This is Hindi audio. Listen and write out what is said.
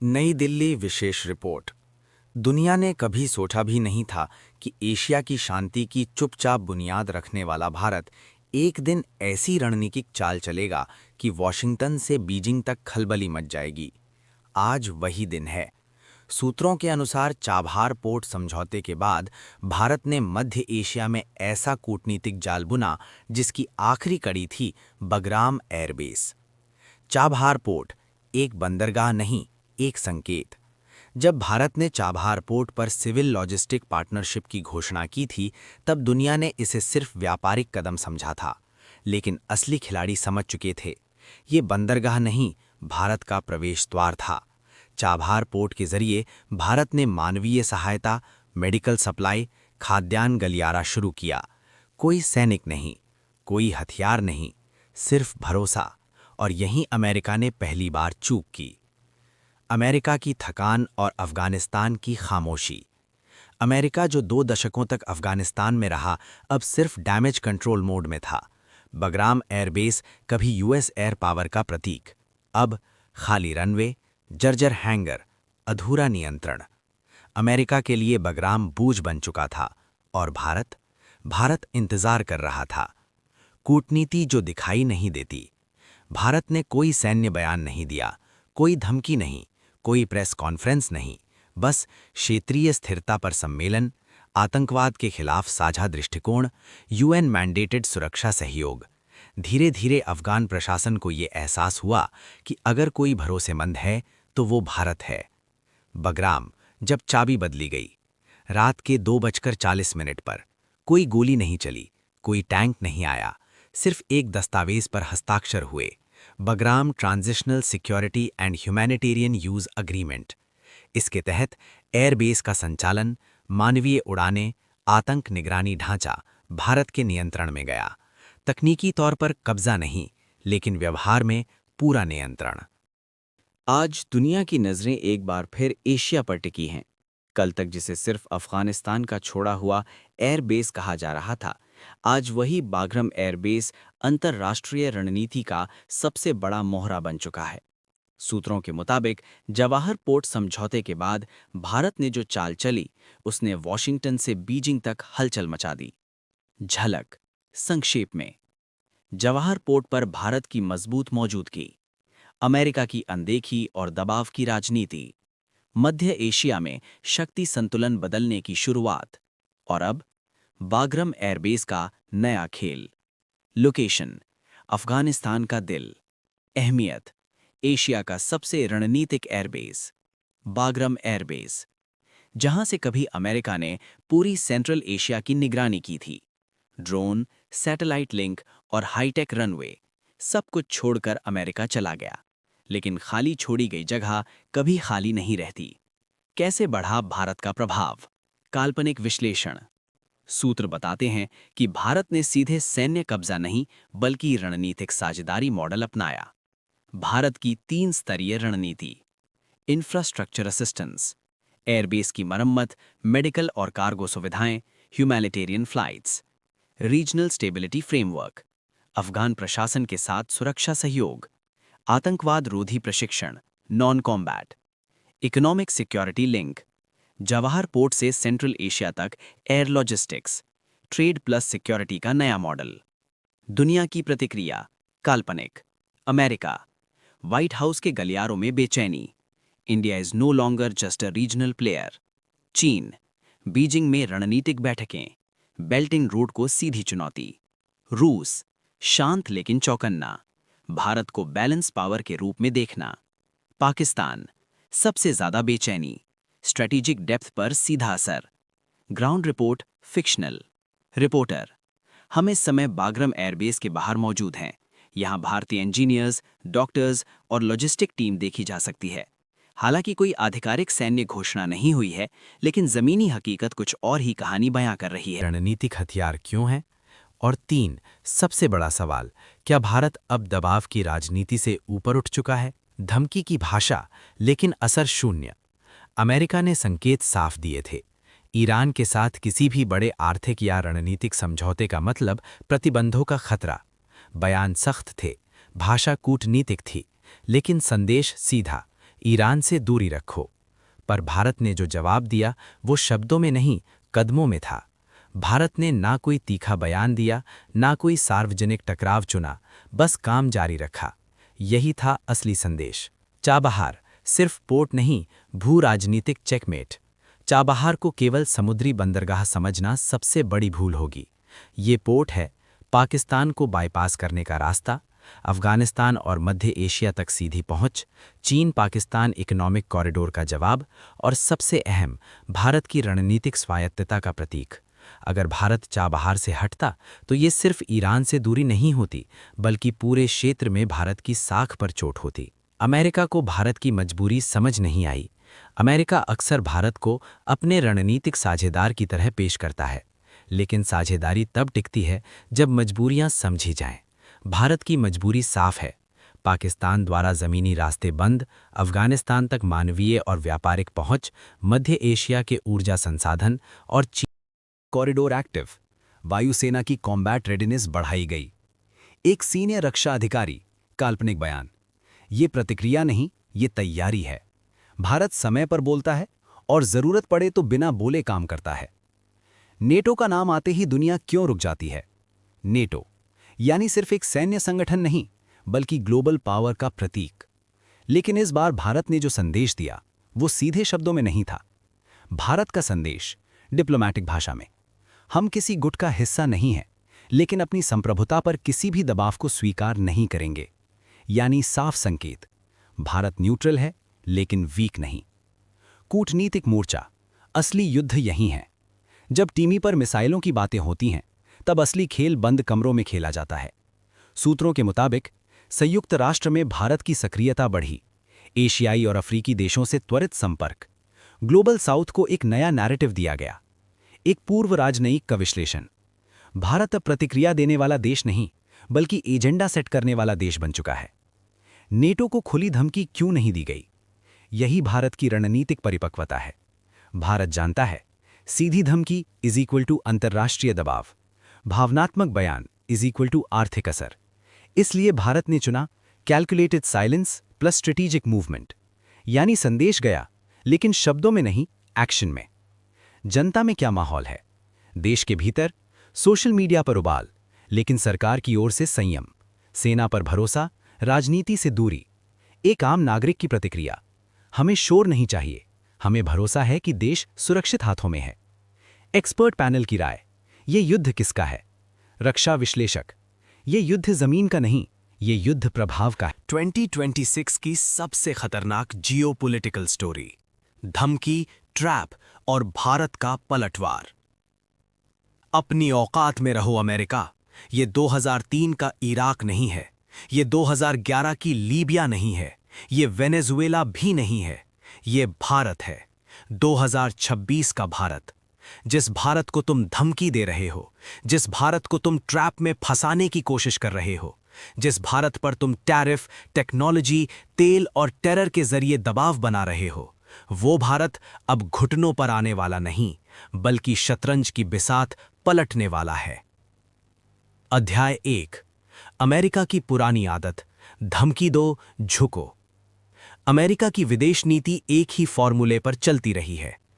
नई दिल्ली विशेष रिपोर्ट। दुनिया ने कभी सोचा भी नहीं था कि एशिया की शांति की चुपचाप बुनियाद रखने वाला भारत एक दिन ऐसी रणनीतिक चाल चलेगा कि वॉशिंगटन से बीजिंग तक खलबली मच जाएगी। आज वही दिन है। सूत्रों के अनुसार चाबहार पोर्ट समझौते के बाद भारत ने मध्य एशिया में ऐसा कूटनीतिक जाल बुना जिसकी आखिरी कड़ी थी बगराम एयरबेस। चाबहार पोर्ट एक बंदरगाह नहीं, एक संकेत। जब भारत ने चाबहार पोर्ट पर सिविल लॉजिस्टिक पार्टनरशिप की घोषणा की थी, तब दुनिया ने इसे सिर्फ व्यापारिक कदम समझा था। लेकिन असली खिलाड़ी समझ चुके थे, ये बंदरगाह नहीं, भारत का प्रवेश द्वार था। चाबहार पोर्ट के जरिए भारत ने मानवीय सहायता, मेडिकल सप्लाई, खाद्यान्न गलियारा शुरू किया। कोई सैनिक नहीं, कोई हथियार नहीं, सिर्फ भरोसा। और यहीं अमेरिका ने पहली बार चूक की। अमेरिका की थकान और अफगानिस्तान की खामोशी। अमेरिका जो 2 दशकों तक अफगानिस्तान में रहा, अब सिर्फ डैमेज कंट्रोल मोड में था। बगराम एयरबेस कभी यूएस एयर पावर का प्रतीक, अब खाली रनवे, जर्जर हैंगर, अधूरा नियंत्रण। अमेरिका के लिए बगराम बूझ बन चुका था और भारत इंतजार कर रहा था। कूटनीति जो दिखाई नहीं देती। भारत ने कोई सैन्य बयान नहीं दिया, कोई धमकी नहीं, कोई प्रेस कॉन्फ्रेंस नहीं, बस क्षेत्रीय स्थिरता पर सम्मेलन, आतंकवाद के खिलाफ साझा दृष्टिकोण, यूएन मैंडेटेड सुरक्षा सहयोग। धीरे धीरे अफगान प्रशासन को ये एहसास हुआ कि अगर कोई भरोसेमंद है तो वो भारत है। बगराम जब चाबी बदली गई, रात के 2:40 पर कोई गोली नहीं चली, कोई टैंक नहीं आया, सिर्फ एक दस्तावेज पर हस्ताक्षर हुए, Bagram transitional security and humanitarian use agreement. इसके तहत एयरबेस का संचालन, मानवीय उड़ानें, आतंक निगरानी ढांचा भारत के नियंत्रण में गया। तकनीकी तौर पर कब्जा नहीं, लेकिन व्यवहार में पूरा नियंत्रण। आज दुनिया की नज़रें एक बार फिर एशिया पर टिकी हैं। कल तक जिसे सिर्फ अफगानिस्तान का छोड़ा हुआ एयरबेस कहा जा रहा था, आज वही बाग्राम एयरबेस अंतर्राष्ट्रीय रणनीति का सबसे बड़ा मोहरा बन चुका है। सूत्रों के मुताबिक जवाहर पोर्ट समझौते के बाद भारत ने जो चाल चली, उसने वॉशिंगटन से बीजिंग तक हलचल मचा दी। झलक संक्षेप में, जवाहर पोर्ट पर भारत की मजबूत मौजूदगी, अमेरिका की अनदेखी और दबाव की राजनीति, मध्य एशिया में शक्ति संतुलन बदलने की शुरुआत, और अब बाग्राम एयरबेस का नया खेल। लोकेशन अफगानिस्तान का दिल। अहमियत एशिया का सबसे रणनीतिक एयरबेस, बाग्राम एयरबेस, जहां से कभी अमेरिका ने पूरी सेंट्रल एशिया की निगरानी की थी। ड्रोन, सैटेलाइट लिंक और हाईटेक रनवे, सब कुछ छोड़कर अमेरिका चला गया। लेकिन खाली छोड़ी गई जगह कभी खाली नहीं रहती। कैसे बढ़ा भारत का प्रभाव? काल्पनिक विश्लेषण। सूत्र बताते हैं कि भारत ने सीधे सैन्य कब्जा नहीं, बल्कि रणनीतिक साझेदारी मॉडल अपनाया। भारत की 3 स्तरीय रणनीति। इंफ्रास्ट्रक्चर असिस्टेंस, एयरबेस की मरम्मत, मेडिकल और कार्गो सुविधाएं, humanitarian flights. Regional stability framework, Afghan प्रशासन के साथ सुरक्षा सहयोग, आतंकवाद रोधी प्रशिक्षण, non combat. Economic security link, Jawahar port से सेंट्रल एशिया तक air logistics, trade plus security का नया मॉडल। दुनिया की प्रतिक्रिया काल्पनिक। अमेरिका, व्हाइट हाउस के गलियारों में बेचैनी। India is no longer just a regional player. चीन, बीजिंग में रणनीतिक बैठकें, बेल्ट एंड रोड को सीधी चुनौती। रूस, शांत लेकिन चौकन्ना, भारत को बैलेंस पावर के रूप में देखना। पाकिस्तान, सबसे ज्यादा बेचैनी, स्ट्रेटेजिक डेप्थ पर सीधा असर। Ground report fictional. रिपोर्टर, हम इस समय बाग्राम एयरबेस के बाहर मौजूद हैं। यहां भारतीय इंजीनियर्स, डॉक्टर्स और लॉजिस्टिक टीम देखी जा सकती है। हालांकि कोई आधिकारिक सैन्य घोषणा नहीं हुई है, लेकिन जमीनी हकीकत कुछ और ही कहानी बयां कर रही है। रणनीतिक हथियार क्यों है? और 3, सबसे बड़ा सवाल, क्या भारत अब दबाव की राजनीति से ऊपर उठ चुका है? धमकी की भाषा, लेकिन असर शून्य। अमेरिका ने संकेत साफ दिए थे। ईरान के साथ किसी भी बड़े आर्थिक या रणनीतिक समझौते का मतलब प्रतिबंधों का खतरा। बयान सख्त थे, भाषा कूटनीतिक थी, लेकिन संदेश सीधा, ईरान से दूरी रखो। पर भारत ने जो जवाब दिया वो शब्दों में नहीं, कदमों में था। भारत ने ना कोई तीखा बयान दिया, ना कोई सार्वजनिक टकराव चुना, बस काम जारी रखा। यही था असली संदेश। चाबहार सिर्फ पोर्ट नहीं, भू राजनीतिक चेकमेट। चाबहार को केवल समुद्री बंदरगाह समझना सबसे बड़ी भूल होगी। ये पोर्ट है पाकिस्तान को बाईपास करने का रास्ता, अफगानिस्तान और मध्य एशिया तक सीधी पहुंच, चीन पाकिस्तान इकोनॉमिक कॉरिडोर का जवाब और सबसे अहम, भारत की रणनीतिक स्वायत्तता का प्रतीक। अगर भारत चाबहार से हटता तो ये सिर्फ ईरान से दूरी नहीं होती, बल्कि पूरे क्षेत्र में भारत की साख पर चोट होती। अमेरिका को भारत की मजबूरी समझ नहीं आई। अमेरिका अक्सर भारत को अपने रणनीतिक साझेदार की तरह पेश करता है, लेकिन साझेदारी तब टिकती है जब मजबूरियां समझी जाएं। भारत की मजबूरी साफ है। पाकिस्तान द्वारा ज़मीनी रास्ते बंद, अफगानिस्तान तक मानवीय और व्यापारिक पहुंच, मध्य एशिया के ऊर्जा संसाधन और चीन कॉरिडोर एक्टिव। वायुसेना की कॉम्बैट रेडिनेस बढ़ाई गई। एक सीनियर रक्षा अधिकारी, काल्पनिक बयान। ये प्रतिक्रिया नहीं, ये तैयारी है। भारत समय पर बोलता है और ज़रूरत पड़े तो बिना बोले काम करता है। नेटो का नाम आते ही दुनिया क्यों रुक जाती है? नेटो यानी सिर्फ एक सैन्य संगठन नहीं, बल्कि ग्लोबल पावर का प्रतीक। लेकिन इस बार भारत ने जो संदेश दिया वो सीधे शब्दों में नहीं था। भारत का संदेश डिप्लोमैटिक भाषा में, हम किसी गुट का हिस्सा नहीं हैं, लेकिन अपनी संप्रभुता पर किसी भी दबाव को स्वीकार नहीं करेंगे। यानी साफ संकेत, भारत न्यूट्रल है लेकिन वीक नहीं। कूटनीतिक मोर्चा, असली युद्ध यही है। जब टीवी पर मिसाइलों की बातें होती हैं, तब असली खेल बंद कमरों में खेला जाता है। सूत्रों के मुताबिक संयुक्त राष्ट्र में भारत की सक्रियता बढ़ी। एशियाई और अफ्रीकी देशों से त्वरित संपर्क। ग्लोबल साउथ को एक नया नैरेटिव दिया गया। एक पूर्व राजनयिक का विश्लेषण, भारत अब प्रतिक्रिया देने वाला देश नहीं, बल्कि एजेंडा सेट करने वाला देश बन चुका है। नेटो को खुली धमकी क्यों नहीं दी गई? यही भारत की रणनीतिक परिपक्वता है। भारत जानता है, सीधी धमकी इज इक्वल टू अंतर्राष्ट्रीय दबाव, भावनात्मक बयान इज इक्वल टू आर्थिक असर। इसलिए भारत ने चुना calculated silence plus strategic movement. यानी संदेश गया, लेकिन शब्दों में नहीं, एक्शन में। जनता में क्या माहौल है? देश के भीतर सोशल मीडिया पर उबाल, लेकिन सरकार की ओर से संयम, सेना पर भरोसा, राजनीति से दूरी। एक आम नागरिक की प्रतिक्रिया, हमें शोर नहीं चाहिए, हमें भरोसा है कि देश सुरक्षित हाथों में है। एक्सपर्ट पैनल की राय, ये युद्ध किसका है? रक्षा विश्लेषक, ये युद्ध जमीन का नहीं, ये युद्ध प्रभाव का है। 2026 की सबसे खतरनाक जियोपॉलिटिकल स्टोरी, धमकी, ट्रैप और भारत का पलटवार। अपनी औकात में रहो अमेरिका। ये 2003 का इराक नहीं है, ये 2011 की लीबिया नहीं है, ये वेनेजुएला भी नहीं है, ये भारत है। 2026 का भारत। जिस भारत को तुम धमकी दे रहे हो, जिस भारत को तुम ट्रैप में फंसाने की कोशिश कर रहे हो, जिस भारत पर तुम टैरिफ, टेक्नोलॉजी, तेल और टेरर के जरिए दबाव बना रहे हो, वो भारत अब घुटनों पर आने वाला नहीं, बल्कि शतरंज की बिसात पलटने वाला है। अध्याय 1, अमेरिका की पुरानी आदत, धमकी दो, झुको। अमेरिका की विदेश नीति एक ही फॉर्मूले पर चलती रही है।